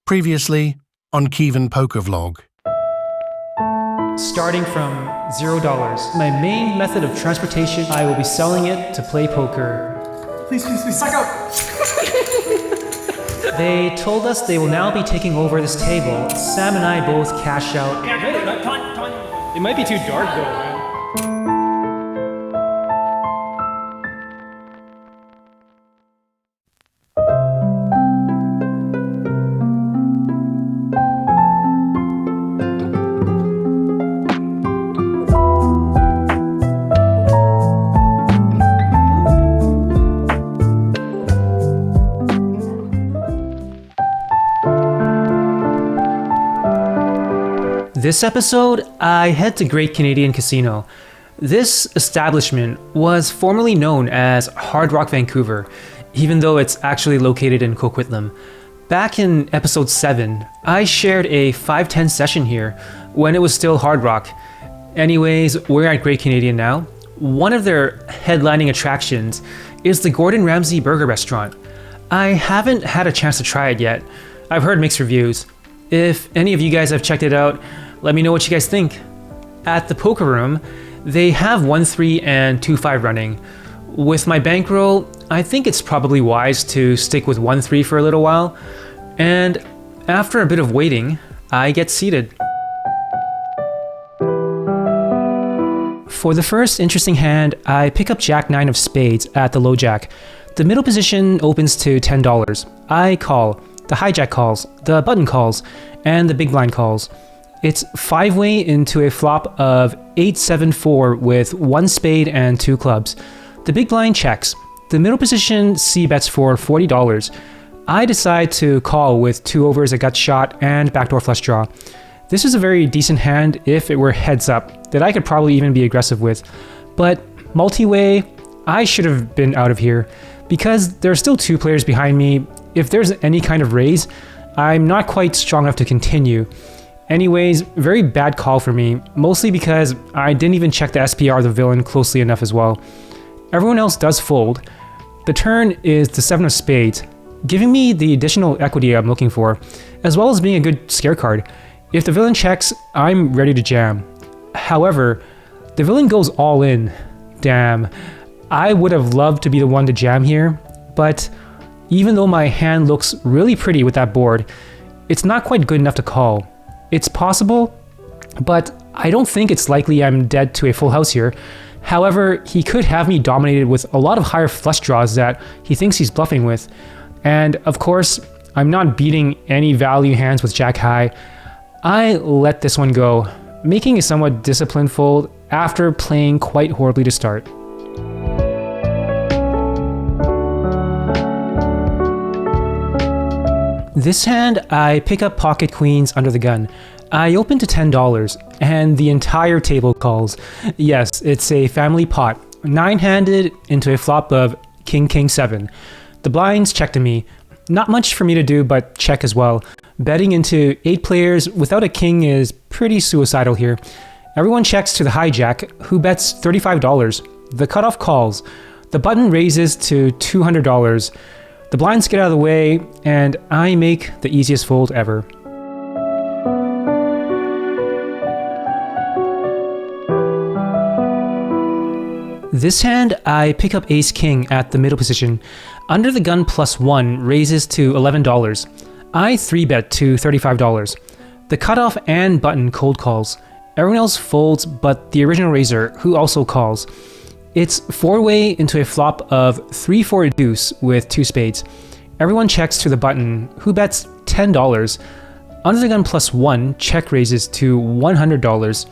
Previously on Keevin Poker Vlog. Starting from $0. My main method of transportation, I will be selling it to play poker. Please, suck up! They told us they will now be taking over this table. Sam and I both cash out. It might be too dark though, man. This episode, I head to Great Canadian Casino. This establishment was formerly known as Hard Rock Vancouver, even though it's actually located in Coquitlam. Back in episode 7, I shared a 5-10 session here when it was still Hard Rock. Anyways, we're at Great Canadian now. One of their headlining attractions is the Gordon Ramsay Burger Restaurant. I haven't had a chance to try it yet. I've heard mixed reviews. If any of you guys have checked it out, let me know what you guys think. At the poker room, they have 1-3 and 2-5 running. With my bankroll, I think it's probably wise to stick with 1-3 for a little while. And after a bit of waiting, I get seated. For the first interesting hand, I pick up Jack-9 of spades at the low jack. The middle position opens to $10. I call. The hijack calls, the button calls, and the big blind calls. It's 5-way into a flop of 8-7-4 with 1 spade and 2 clubs. The big blind checks. The middle position c-bets for $40. I decide to call with 2 overs, a gut shot, and backdoor flush draw. This is a very decent hand if it were heads up, that I could probably even be aggressive with. But multi-way, I should have been out of here. Because there are still 2 players behind me, if there's any kind of raise, I'm not quite strong enough to continue. Anyways, very bad call for me, mostly because I didn't even check the SPR of the villain closely enough as well. Everyone else does fold. The turn is the 7 of spades, giving me the additional equity I'm looking for, as well as being a good scare card. If the villain checks, I'm ready to jam. However, the villain goes all in. Damn. I would have loved to be the one to jam here, but even though my hand looks really pretty with that board, it's not quite good enough to call. It's possible, but I don't think it's likely I'm dead to a full house here. However, he could have me dominated with a lot of higher flush draws that he thinks he's bluffing with. And of course, I'm not beating any value hands with Jack High. I let this one go, making a somewhat disciplined fold after playing quite horribly to start. This hand, I pick up pocket queens under the gun. I open to $10, and the entire table calls. Yes, it's a family pot, 9-handed into a flop of King-King-7. The blinds check to me. Not much for me to do, but check as well. Betting into 8 players without a king is pretty suicidal here. Everyone checks to the hijack, who bets $35. The cutoff calls. The button raises to $200. The blinds get out of the way, and I make the easiest fold ever. This hand, I pick up Ace-King at the middle position. Under the gun +1 raises to $11. I 3-bet to $35. The cutoff and button cold calls. Everyone else folds but the original raiser, who also calls. It's 4-way into a flop of 3-4 deuce with 2 spades. Everyone checks to the button, who bets $10. Under the gun +1 check raises to $100.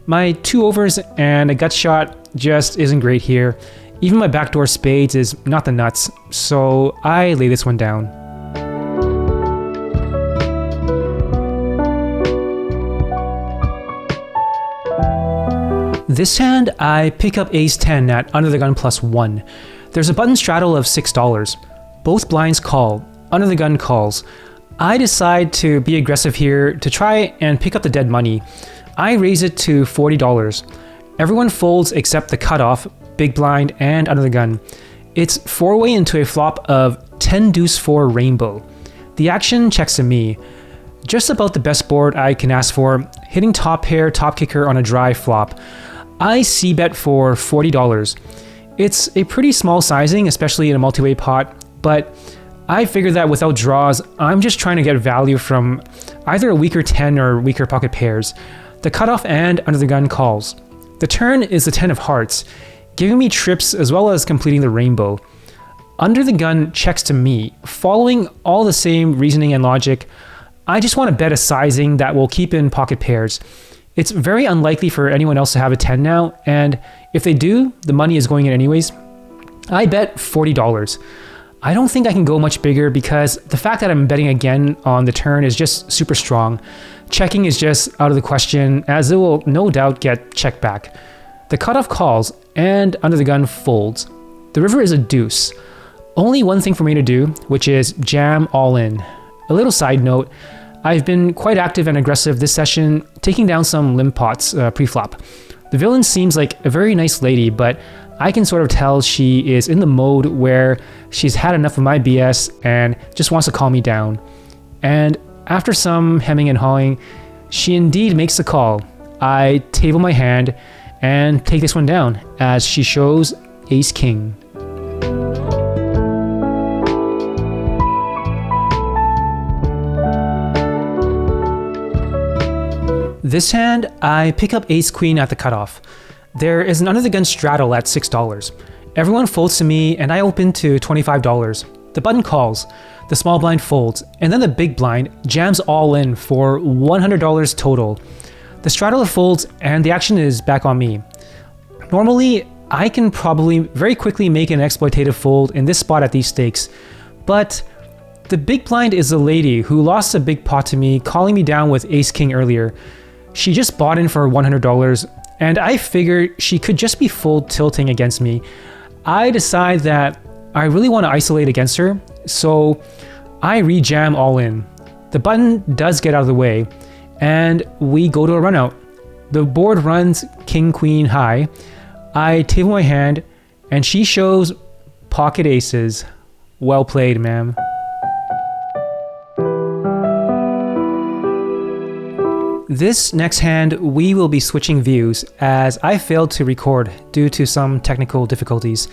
My 2 overs and a gut shot just isn't great here. Even my backdoor spades is not the nuts, so I lay this one down. This hand, I pick up Ace-10 at under the gun +1. There's a button straddle of $6. Both blinds call. Under the gun calls. I decide to be aggressive here to try and pick up the dead money. I raise it to $40. Everyone folds except the cutoff, big blind, and under the gun. It's 4-way into a flop of 10 deuce 4 rainbow. The action checks to me. Just about the best board I can ask for, hitting top pair, top kicker on a dry flop. I c-bet for $40. It's a pretty small sizing, especially in a multi-way pot, but I figured that without draws, I'm just trying to get value from either a weaker 10 or weaker pocket pairs. The cutoff and under the gun calls. The turn is the 10 of hearts, giving me trips as well as completing the rainbow. Under the gun checks to me, following all the same reasoning and logic. I just want to bet a sizing that will keep in pocket pairs. It's very unlikely for anyone else to have a 10 now, and if they do, the money is going in anyways. I bet $40. I don't think I can go much bigger because the fact that I'm betting again on the turn is just super strong. Checking is just out of the question, as it will no doubt get checked back. The cutoff calls, and under the gun folds. The river is a deuce. Only one thing for me to do, which is jam all in. A little side note, I've been quite active and aggressive this session, taking down some limp pots pre-flop. The villain seems like a very nice lady, but I can sort of tell she is in the mode where she's had enough of my BS and just wants to calm me down. And after some hemming and hawing, she indeed makes the call. I table my hand and take this one down as she shows Ace King. This hand, I pick up Ace Queen at the cutoff. There is an under the gun straddle at $6. Everyone folds to me and I open to $25. The button calls, the small blind folds, and then the big blind jams all in for $100 total. The straddle folds and the action is back on me. Normally, I can probably very quickly make an exploitative fold in this spot at these stakes, but the big blind is a lady who lost a big pot to me, calling me down with Ace King earlier. She just bought in for $100, and I figured she could just be full tilting against me. I decide that I really want to isolate against her, so I re-jam all in. The button does get out of the way, and we go to a runout. The board runs King Queen high. I table my hand, and she shows pocket aces. Well played, ma'am. This next hand, we will be switching views as I failed to record due to some technical difficulties.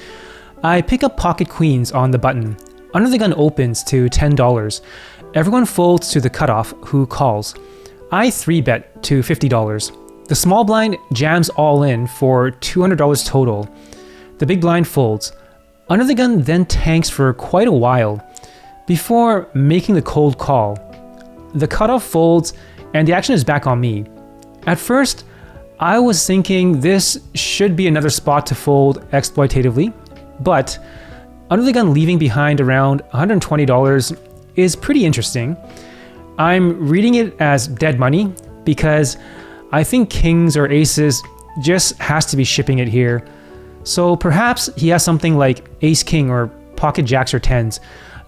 I pick up pocket queens on the button. Under the gun opens to $10. Everyone folds to the cutoff who calls. I 3-bet to $50. The small blind jams all in for $200 total. The big blind folds. Under the gun then tanks for quite a while before making the cold call. The cutoff folds and the action is back on me. At first, I was thinking this should be another spot to fold exploitatively, but under the gun leaving behind around $120 is pretty interesting. I'm reading it as dead money because I think kings or aces just has to be shipping it here. So perhaps he has something like ace king or pocket jacks or tens.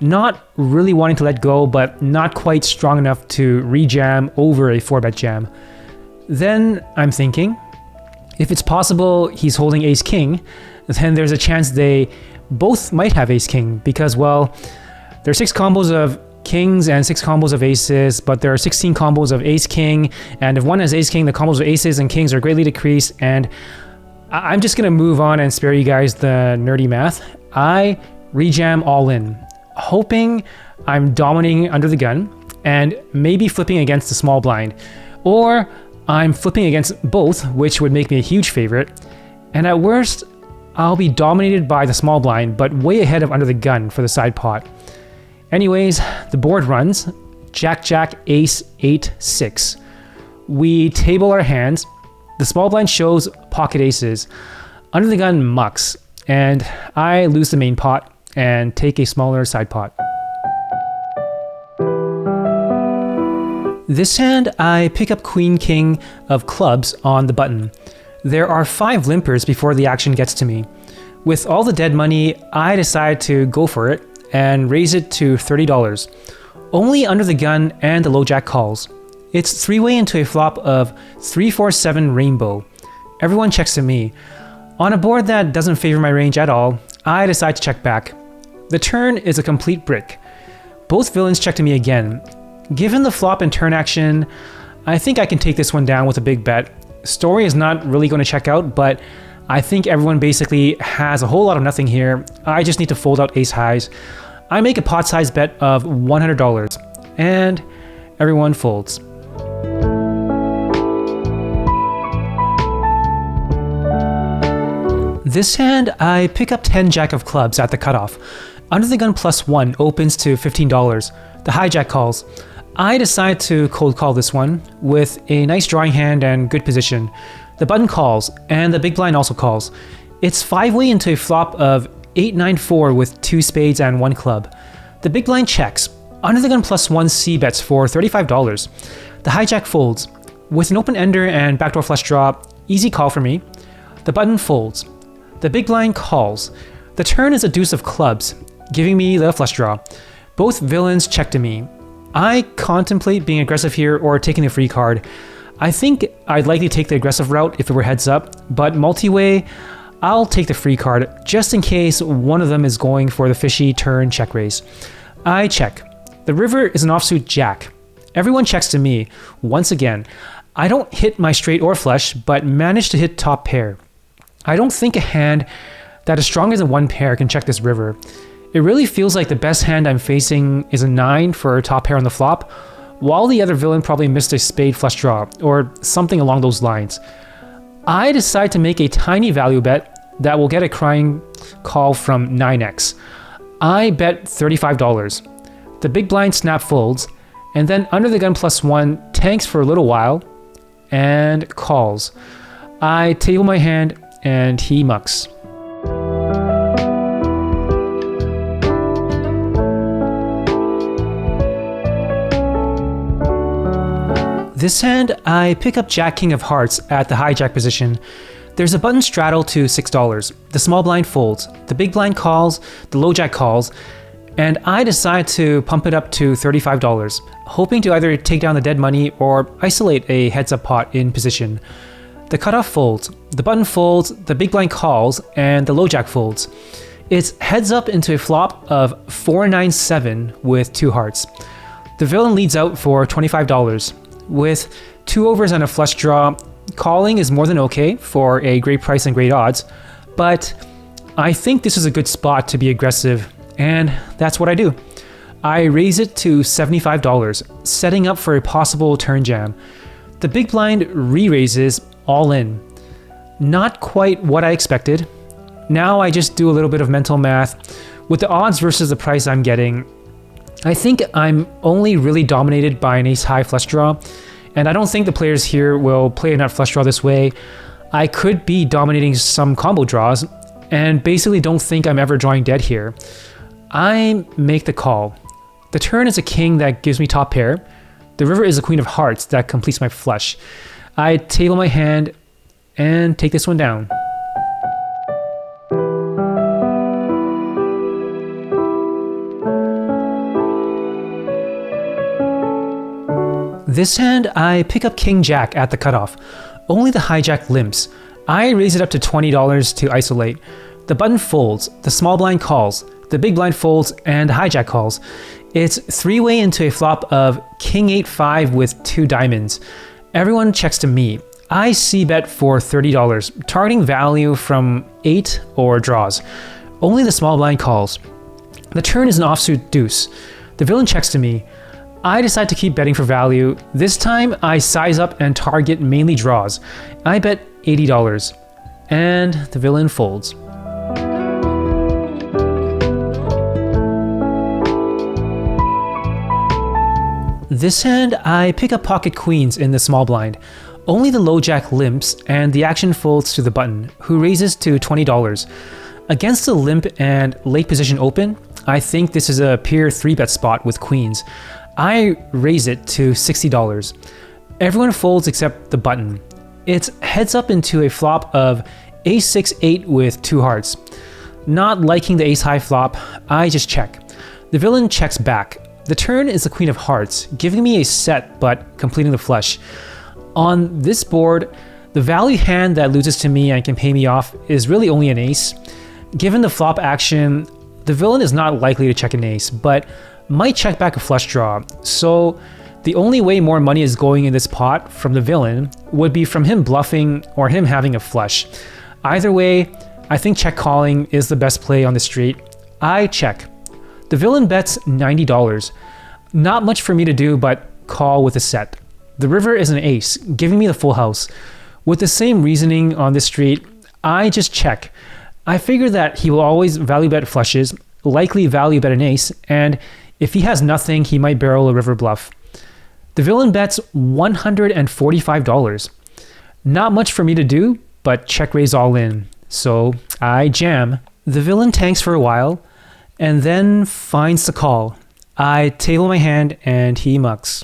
Not really wanting to let go, but not quite strong enough to re-jam over a 4-bet jam. Then I'm thinking, if it's possible he's holding ace king, then there's a chance they both might have ace king because, well, there are 6 combos of kings and 6 combos of aces, but there are 16 combos of ace king, and if one has ace king, the combos of aces and kings are greatly decreased, and I'm just gonna move on and spare you guys the nerdy math. I re-jam all in, hoping I'm dominating under the gun and maybe flipping against the small blind, or I'm flipping against both, which would make me a huge favorite, and at worst I'll be dominated by the small blind but way ahead of under the gun for the side pot. Anyways, the board runs jack jack ace 8 6. We table our hands. The small blind shows pocket aces. Under the gun mucks, and I lose the main pot and take a smaller side pot. This hand, I pick up Queen King of clubs on the button. There are 5 limpers before the action gets to me. With all the dead money, I decide to go for it and raise it to $30. Only under the gun and the low jack calls. It's 3-way into a flop of 3-4-7 rainbow. Everyone checks to me. On a board that doesn't favor my range at all, I decide to check back. The turn is a complete brick. Both villains check to me again. Given the flop and turn action, I think I can take this one down with a big bet. Story is not really going to check out, but I think everyone basically has a whole lot of nothing here. I just need to fold out ace highs. I make a pot size bet of $100, and everyone folds. This hand, I pick up 10 jack of clubs at the cutoff. Under the gun +1 opens to $15. The hijack calls. I decide to cold call this one with a nice drawing hand and good position. The button calls, and the big blind also calls. It's 5-way into a flop of 8-9-4 with 2 spades and 1 club. The big blind checks. Under the gun +1 C bets for $35. The hijack folds. With an open ender and backdoor flush draw, easy call for me. The button folds. The big blind calls. The turn is a deuce of clubs, giving me the flush draw. Both villains check to me. I contemplate being aggressive here or taking the free card. I think I'd likely take the aggressive route if it were heads up, but multi-way, I'll take the free card just in case one of them is going for the fishy turn check raise. I check. The river is an offsuit jack. Everyone checks to me. Once again, I don't hit my straight or flush, but manage to hit top pair. I don't think a hand that is stronger than 1 pair can check this river. It really feels like the best hand I'm facing is a 9 for a top pair on the flop, while the other villain probably missed a spade flush draw, or something along those lines. I decide to make a tiny value bet that will get a crying call from 9x. I bet $35. The big blind snap folds, and then under the gun +1 tanks for a little while, and calls. I table my hand, and he mucks. This hand, I pick up Jack King of Hearts at the hijack position. There's a button straddle to $6. The small blind folds, the big blind calls, the low jack calls, and I decide to pump it up to $35, hoping to either take down the dead money or isolate a heads up pot in position. The cutoff folds, the button folds, the big blind calls, and the low jack folds. It's heads up into a flop of 4-9-7 with 2 hearts. The villain leads out for $25. With 2 overs and a flush draw, calling is more than okay for a great price and great odds, but I think this is a good spot to be aggressive, and that's what I do. I raise it to $75, setting up for a possible turn jam. The big blind re-raises all in. Not quite what I expected. Now I just do a little bit of mental math. With the odds versus the price I'm getting, I think I'm only really dominated by an ace-high flush draw, and I don't think the players here will play a nut flush draw this way. I could be dominating some combo draws, and basically don't think I'm ever drawing dead here. I make the call. The turn is a king that gives me top pair. The river is a queen of hearts that completes my flush. I table my hand and take this one down. This hand, I pick up King Jack at the cutoff. Only the hijack limps. I raise it up to $20 to isolate. The button folds, the small blind calls, the big blind folds, and the hijack calls. It's 3-way into a flop of King 8-5 with 2 diamonds. Everyone checks to me. I c-bet for $30, targeting value from 8 or draws. Only the small blind calls. The turn is an offsuit deuce. The villain checks to me. I decide to keep betting for value. This time, I size up and target mainly draws. I bet $80, and the villain folds. This hand, I pick up pocket queens in the small blind. Only the low jack limps, and the action folds to the button, who raises to $20. Against the limp and late position open, I think this is a pure 3-bet spot with queens. I raise it to $60. Everyone folds except the button. It's heads up into a flop of ace-6-8 with 2 hearts. Not liking the ace-high flop, I just check. The villain checks back. The turn is the queen of hearts, giving me a set but completing the flush. On this board, the value hand that loses to me and can pay me off is really only an ace. Given the flop action, the villain is not likely to check an ace, but might check back a flush draw. So the only way more money is going in this pot from the villain would be from him bluffing or him having a flush. Either way, I think check calling is the best play on the street. I check. The villain bets $90. Not much for me to do but call with a set. The river is an ace, giving me the full house. With the same reasoning on this street, I just check. I figure that he will always value bet flushes, likely value bet an ace, and if he has nothing, he might barrel a river bluff. The villain bets $145. Not much for me to do, but check raise all in. So I jam. The villain tanks for a while, and then finds the call. I table my hand and he mucks.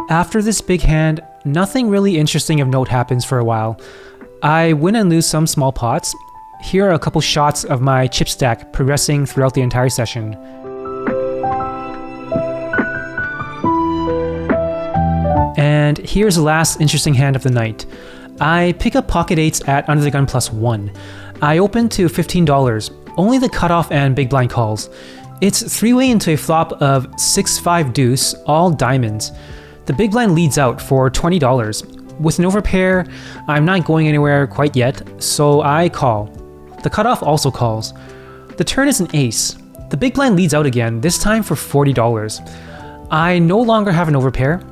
After this big hand, nothing really interesting of note happens for a while. I win and lose some small pots. Here are a couple shots of my chip stack progressing throughout the entire session. And here's the last interesting hand of the night. I pick up pocket eights at under the gun +1. I open to $15, only the cutoff and big blind calls. It's three-way into a flop of 6-5 deuce, all diamonds. The big blind leads out for $20. With an overpair, I'm not going anywhere quite yet, so I call. The cutoff also calls. The turn is an ace. The big blind leads out again, this time for $40. I no longer have an overpair,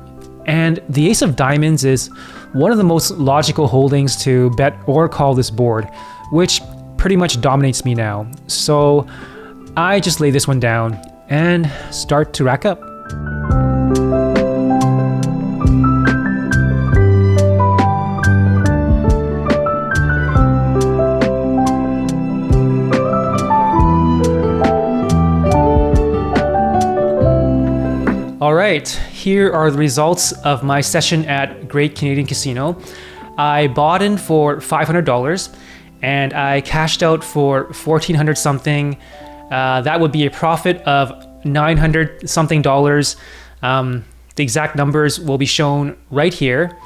and the ace of diamonds is one of the most logical holdings to bet or call this board, which pretty much dominates me now. So I just lay this one down and start to rack up. Alright, here are the results of my session at Great Canadian Casino. I bought in for $500 and I cashed out for $1,400 something. That would be a profit of $900 something. The exact numbers will be shown right here.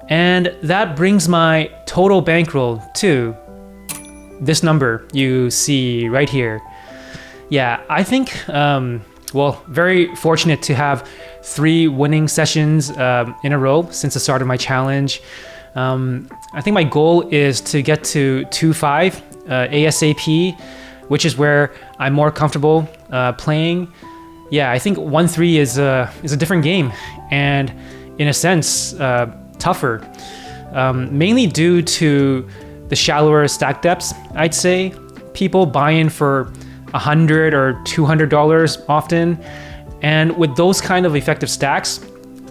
And that brings my total bankroll to this number you see right here. Yeah, I think well, very fortunate to have 3 winning sessions in a row since the start of my challenge. I think my goal is to get to 2-5 ASAP, which is where I'm more comfortable playing. Yeah, I think 1-3 is a different game, and in a sense, tougher. Mainly due to the shallower stack depths, I'd say. People buy in for $100 or $200 often, and with those kind of effective stacks,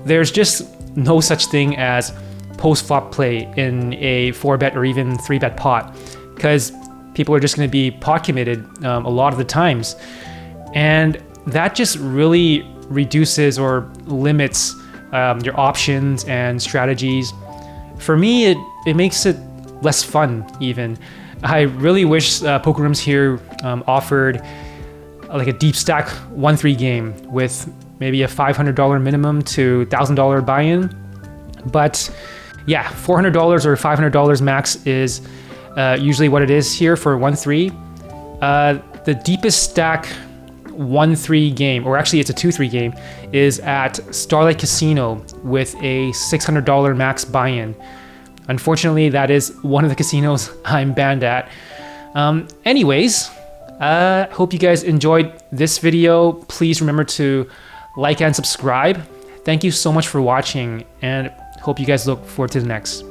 there's just no such thing as post-flop play in a 4-bet or even 3-bet pot, because people are just going to be pot committed a lot of the times, and that just really reduces or limits your options and strategies. For me, it makes it less fun even. I really wish poker rooms here offered like a deep stack 1-3 game with maybe a $500 minimum to $1,000 buy-in. But yeah, $400 or $500 max is usually what it is here for 1-3. The deepest stack 1-3 game, or actually it's a 2-3 game, is at Starlight Casino with a $600 max buy-in. Unfortunately, that is one of the casinos I'm banned at. Anyways, hope you guys enjoyed this video. Please remember to like and subscribe. Thank you so much for watching, and hope you guys look forward to the next.